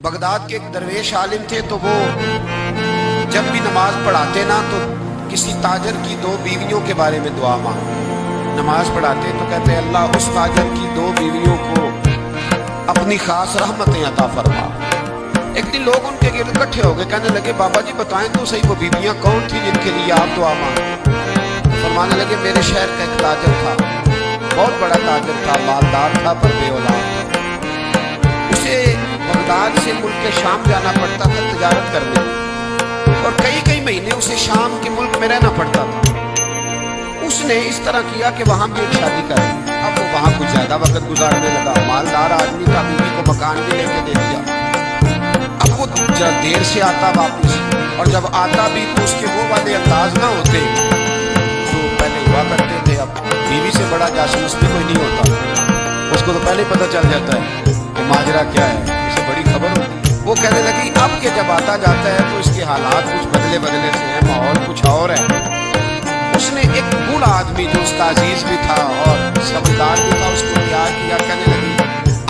Baghdad के एक दरवेश आलिम थे, तो वो जब भी नमाज पढ़ाते ना तो किसी ताजर की दो बीवियों के बारे में दुआ मांग। नमाज पढ़ाते तो कहते अल्लाह उस ताजर की दो बीवियों को अपनी खास रहमतें अता फरमा। एक दिन लोग उनके गिर्द इकट्ठे हो गए, कहने लगे बाबा जी बताएं तो सही वो बीवियां कौन थी जिनके लिए आप दुआ मांगे। फरमाने लगे मेरे शहर का एक ताजर था, बहुत बड़ा ताजर था, मालदार था पर बेऔलाद। उसे बगदाद से मुल्क के शाम जाना पड़ता था तिजारत करने, और कई कई महीने उसे शाम के मुल्क में रहना पड़ता था। उसने इस तरह किया कि वहाँ भी एक शादी कर दी। अब वो वहाँ कुछ ज्यादा वक्त गुजारने लगा, मालदार आदमी था, बीवी को मकान भी लेके दे दिया। अब वो जरा देर से आता वापस, और जब आता भी तो उसके वो वाले अंदाज ना होते जो पहले हुआ करते थे। अब बीवी से बड़ा जासूस भी कोई नहीं होता, उसको तो पहले पता चल जाता है कि माजरा क्या है, इसे बड़ी खबर होती है। वो कहने लगी अब के जब आता जाता है तो इसके हालात कुछ बदले बदले से हैं, माहौल कुछ और है। उसने एक बूढ़ा आदमी जो उसका अजीज भी था और समझदार भी था, उसको तैयार किया। कहने लगी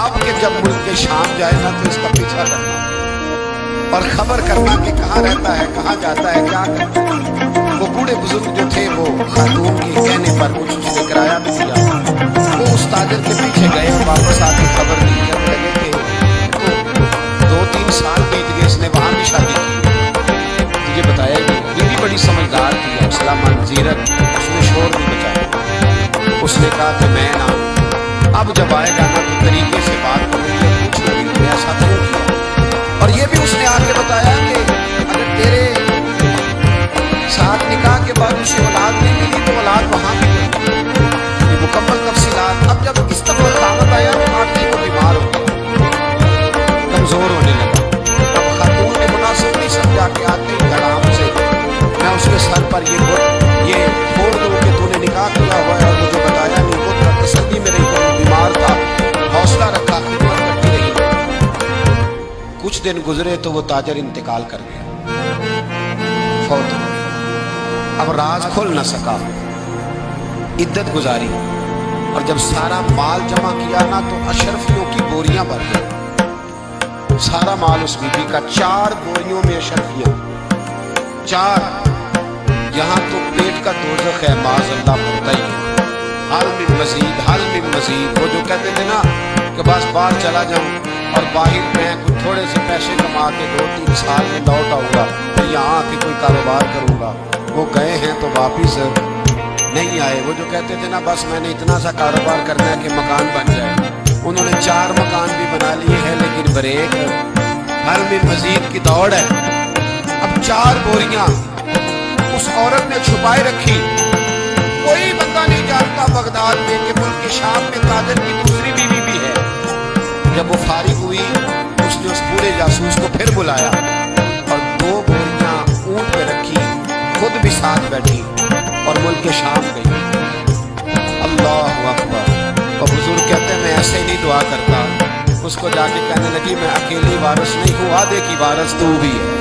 अब के जब मुल्क के शाम जाए ना तो इसका पीछा करना और खबर करना कि कहाँ रहता है, कहाँ जाता है, क्या करता है। वो बूढ़े बुजुर्ग जो थे वो खातून के कहने पर कुछ उसने किराया भी दिया। वो उस ताजर के पीछे गए, वापस आके खबर दी। जब लगे कि तो 2-3 साल बीत गए, इसने वहाँ भी शादी की। मुझे बताया कि बीवी बड़ी समझदार थी, हौसला मंद, जीरक, उसने शोर नहीं बचाया। उसने कहा कि मैं ना अब जब आएगा ना तो तरीके से बात करूँगी, पूछ लूँगी ऐसा क्यों किया। और ये भी उसने आगे बताया कि अगर तेरे साथ निकाह के बाद उसे औलाद नहीं मिली तो औलाद वहाँ भी नहीं। ये मुकम्मल तफसीलात। अब जब इस दफा क़यामत आया तो आके वो बीमार हो गया, कमजोर होने लगा। अब खातून ने मुनासिब नहीं समझा कि आते ही धड़ाम से मैं उसके सर पर ये फोड़ दूँ कि तूने निकाह किया हुआ है और मुझे बताया नहीं। वो तो तसल्ली में रही, तो बीमार था, हौसला रखा, खिदमत करती रही। कुछ दिन गुजरे तो वो ताजर इंतकाल कर गया, फौत हो गया। अब राज खुल न सका, इद्दत गुजारी, और जब सारा माल जमा किया ना तो अशरफियों की बोरियां भर गई। सारा माल उस बीबी का, 4 बोरियों में अशरफियां, 4। यहाँ तो पेट का दोज़ख है, माज़अल्लाह भरता ही है। हल मिन मज़ीद, हल मिन मज़ीद। वो जो कहते थे ना कि बस बाहर चला जाऊँ और बाहर मैं कुछ थोड़े से पैसे कमा के 2-3 साल में लौट आऊँगा, फिर यहाँ आके कोई कारोबार करूँगा। वो गए हैं तो वापिस नहीं आए। वो जो कहते थे ना बस मैंने इतना सा कारोबार करना है कि मकान बन जाए, उन्होंने 4 मकान भी बना लिए हैं, लेकिन ब्रेक हल मिन मज़ीद की दौड़ है। अब 4 बोरियां उस औरत ने छुपाए रखी। कोई बंदा नहीं जानता बगदाद में कि मुल्क के शाम में ताजर की दूसरी बीवी भी है। जब वो फारिग हुई उसने उस बूढ़े जासूस को फिर बुलाया और 2 बोरियां ऊंट पे रखी, खुद भी साथ बैठी और मुल्क के शाम गई। अल्लाहु अकबर। और बुजुर्ग कहते हैं मैं ऐसे ही नहीं दुआ करता। उसको जाके कहने लगी मैं अकेली वारिस नहीं हूँ, आधे की वारिस तू भी है।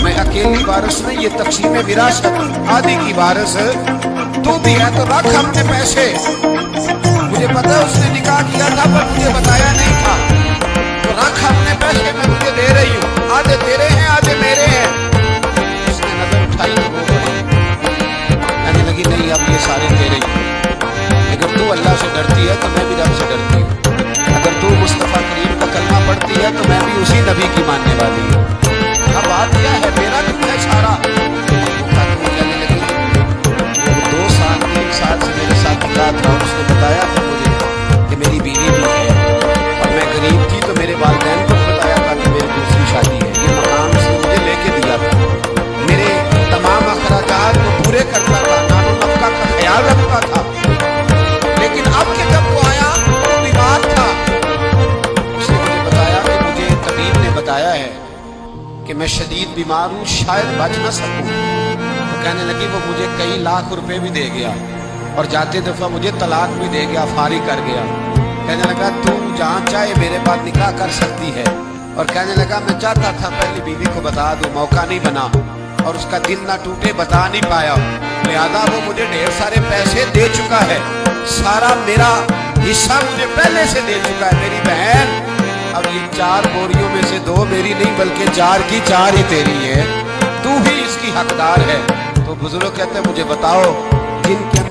मैं अकेली वारिस नहीं, ये तक़सीम विरासत, आधी की वारिस तू भी है। तो रख अपने पैसे, मुझे पता है उसने निकाह किया था पर मुझे बताया नहीं था, तो रख अपने पैसे, मैं तुझे दे रही हूँ, आधे तेरे हैं आधे मेरे हैं। उसने नजर उठाई तो वो कहने लगी नहीं अब ये सारे तेरे ही। अगर तू अल्लाह से डरती है तो मैं भी रब से डरती हूँ। अगर तू मुस्तफ़ा करीम का कलमा पढ़ती है तो मैं भी उसी नबी की मानने वाली हूँ। अब बात क्या है, मेरा क्यों है सारा। कहने लगी 2 साल 3 साल से मेरे साथ निकाह था, उसने बताया था मुझे कि मेरी बीवी भी है और मैं गरीब थी तो मेरे वालिदैन को बताया था कि मेरी दूसरी शादी है। ये मकान उसने मुझे लेके दिया था, मेरे तमाम अखराजात को पूरे करता था, नानो नफका का ख्याल रखता था। लेकिन अब के जब वो आया वो बीमार था। उसने मुझे बताया कि मुझे तबीब ने बताया है कि मैं शदीद बीमार हूँ, शायद बच न सकूँ। तो कहने लगी वो मुझे कई लाख रुपए भी दे गया और जाते दफा मुझे तलाक भी दे गया, फारिग कर गया। कहने लगा तू जहाँ चाहे मेरे बाद निकाह कर सकती है। और कहने लगा मैं चाहता था पहली बीवी को बता दूँ, मौका नहीं बना और उसका दिल ना टूटे, बता नहीं पाया। लिहाजा वो मुझे ढेर सारे पैसे दे चुका है, सारा मेरा हिस्सा मुझे पहले से दे चुका है। मेरी बहन اب یہ 4 بوریوں میں سے 2 میری نہیں بلکہ 4 کی 4 ہی تیری ہے، تو ہی اس کی حقدار ہے۔ تو بزرگ کہتے ہیں مجھے بتاؤ جن کے